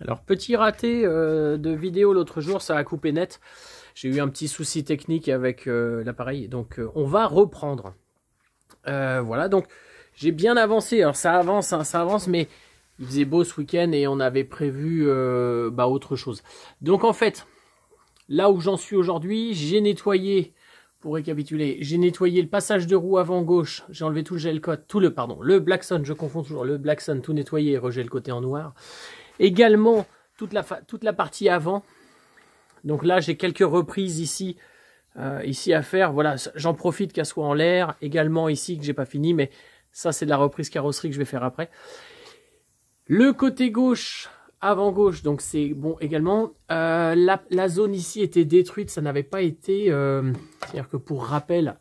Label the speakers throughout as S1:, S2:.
S1: Alors, petit raté de vidéo l'autre jour, ça a coupé net. J'ai eu un petit souci technique avec l'appareil, donc on va reprendre. Voilà, donc j'ai bien avancé. Alors ça avance, hein, ça avance, mais il faisait beau ce week-end et on avait prévu autre chose. Donc en fait, là où j'en suis aujourd'hui, j'ai nettoyé, pour récapituler, j'ai nettoyé le passage de roue avant gauche, j'ai enlevé tout le gel coat, le Blackson, je confonds toujours, le Blackson tout nettoyé et regel côté en noir. Également toute la partie avant. Donc là j'ai quelques reprises ici à faire. Voilà, j'en profite qu'elle soit en l'air. Également ici que j'ai pas fini, mais ça c'est de la reprise carrosserie que je vais faire après. Le côté gauche, avant gauche, donc c'est bon également. La zone ici était détruite, ça n'avait pas été. C'est-à-dire que pour rappel,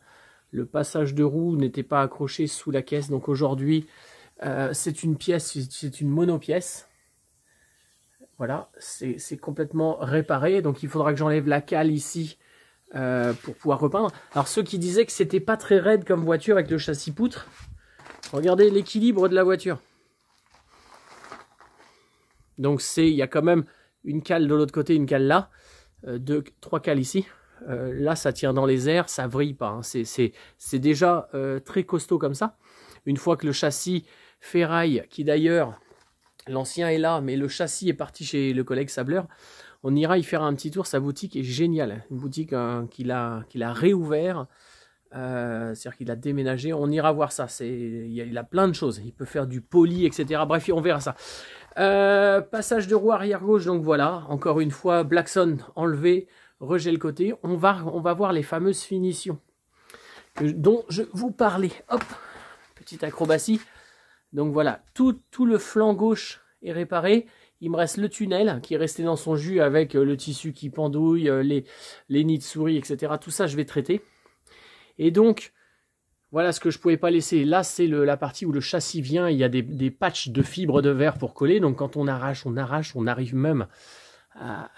S1: le passage de roue n'était pas accroché sous la caisse. Donc aujourd'hui, c'est une pièce, c'est une monopièce. Voilà, c'est complètement réparé. Donc il faudra que j'enlève la cale ici pour pouvoir repeindre. Alors ceux qui disaient que c'était pas très raide comme voiture avec le châssis poutre, regardez l'équilibre de la voiture. Donc il y a quand même une cale de l'autre côté, une cale là, trois cales ici. Là ça tient dans les airs, ça vrille pas. Hein. C'est déjà très costaud comme ça. Une fois que le châssis ferraille, qui d'ailleurs, l'ancien est là, mais le châssis est parti chez le collègue sableur. On ira y faire un petit tour. Sa boutique est géniale. Une boutique qu'il a réouvert. C'est-à-dire qu'il a déménagé. On ira voir ça. Il a plein de choses. Il peut faire du poli, etc. Bref, on verra ça. Passage de roue arrière gauche. Donc voilà. Encore une fois, Blackson enlevé. Regel côté. On va voir les fameuses finitions dont je vous parlais. Hop. Petite acrobatie. Donc voilà, tout le flanc gauche est réparé. Il me reste le tunnel qui est resté dans son jus avec le tissu qui pendouille, les nids de souris, etc. Tout ça, je vais traiter. Et donc, voilà ce que je ne pouvais pas laisser. Là, c'est la partie où le châssis vient. Il y a des patchs de fibres de verre pour coller. Donc quand on arrache, on arrive même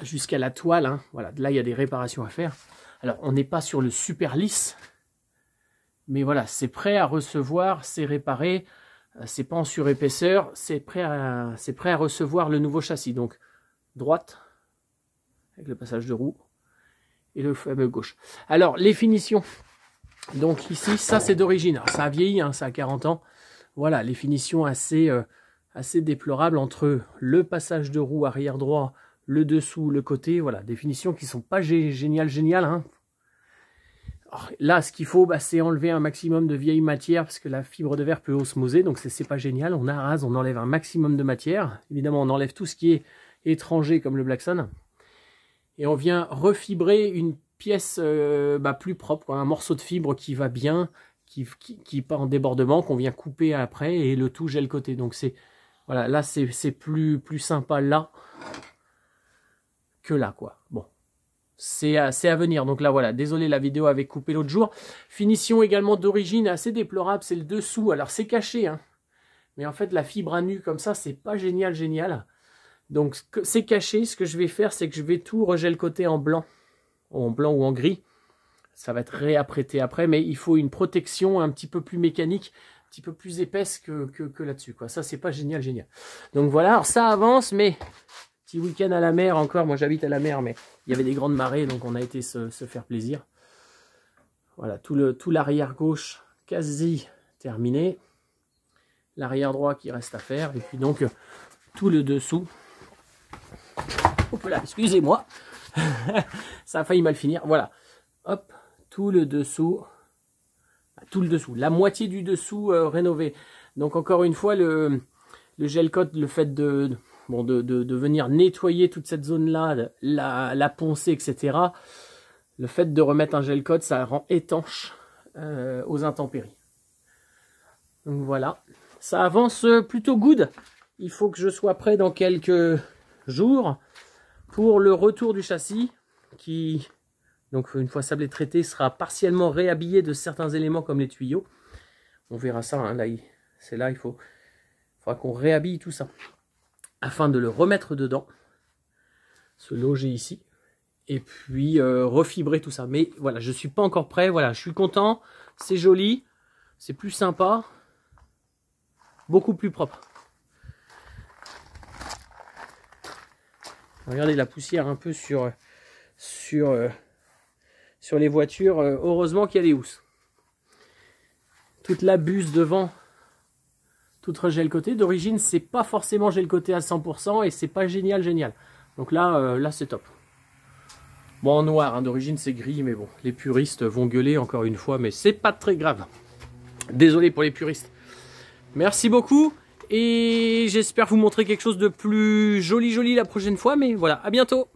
S1: jusqu'à la toile. Hein. Voilà, là, il y a des réparations à faire. Alors, on n'est pas sur le super lisse. Mais voilà, c'est prêt à recevoir, c'est réparé. C'est pas en surépaisseur, c'est prêt à recevoir le nouveau châssis. Donc droite avec le passage de roue et le fameux gauche. Alors les finitions. Donc ici, ça c'est d'origine. Ça a vieilli, hein, ça a 40 ans. Voilà, les finitions assez déplorables entre le passage de roue arrière droit, le dessous, le côté. Voilà, des finitions qui sont pas géniales. Hein. Alors, là, ce qu'il faut, c'est enlever un maximum de vieille matière parce que la fibre de verre peut osmoser, donc c'est pas génial. On arrase, on enlève un maximum de matière. Évidemment, on enlève tout ce qui est étranger comme le Blackson. Et on vient refibrer une pièce plus propre, quoi, un morceau de fibre qui va bien, qui part en débordement, qu'on vient couper après et le tout gel côté. Donc voilà, là c'est plus sympa là que là, quoi. Bon. C'est à venir. Donc là, voilà. Désolé, la vidéo avait coupé l'autre jour. Finition également d'origine assez déplorable. C'est le dessous. Alors, c'est caché. Hein. Mais en fait, la fibre à nu comme ça, c'est pas génial. Donc, c'est caché. Ce que je vais faire, c'est que je vais tout regel côté en blanc. En blanc ou en gris. Ça va être réapprêté après. Mais il faut une protection un petit peu plus mécanique. Un petit peu plus épaisse que là-dessus. Ça, c'est pas génial. Donc voilà. Alors, ça avance, mais... week-end à la mer encore, moi j'habite à la mer, mais il y avait des grandes marées, donc on a été se faire plaisir. Voilà, tout l'arrière gauche quasi terminé. L'arrière droit qui reste à faire, et puis donc tout le dessous. Hop là, excusez-moi. Ça a failli mal finir. Voilà, hop, tout le dessous. La moitié du dessous rénové. Donc encore une fois, le gel coat, le fait de venir nettoyer toute cette zone-là, la poncer, etc. Le fait de remettre un gel coat, ça rend étanche aux intempéries. Donc voilà, ça avance plutôt good. Il faut que je sois prêt dans quelques jours pour le retour du châssis qui, donc une fois sablé traité, sera partiellement réhabillé de certains éléments comme les tuyaux. On verra ça, hein, là, il faudra qu'on réhabille tout ça, afin de le remettre dedans, se loger ici, et puis refibrer tout ça. Mais voilà, je ne suis pas encore prêt, voilà, je suis content, c'est joli, c'est plus sympa, beaucoup plus propre. Regardez la poussière un peu sur les voitures. Heureusement qu'il y a des housses. Toute la buse devant, toute gel côté. D'origine, c'est pas forcément gel côté à 100% et c'est pas génial. Donc là, là c'est top. Bon, en noir, hein, d'origine c'est gris, mais bon, les puristes vont gueuler encore une fois, mais c'est pas très grave. Désolé pour les puristes. Merci beaucoup et j'espère vous montrer quelque chose de plus joli la prochaine fois, mais voilà, à bientôt.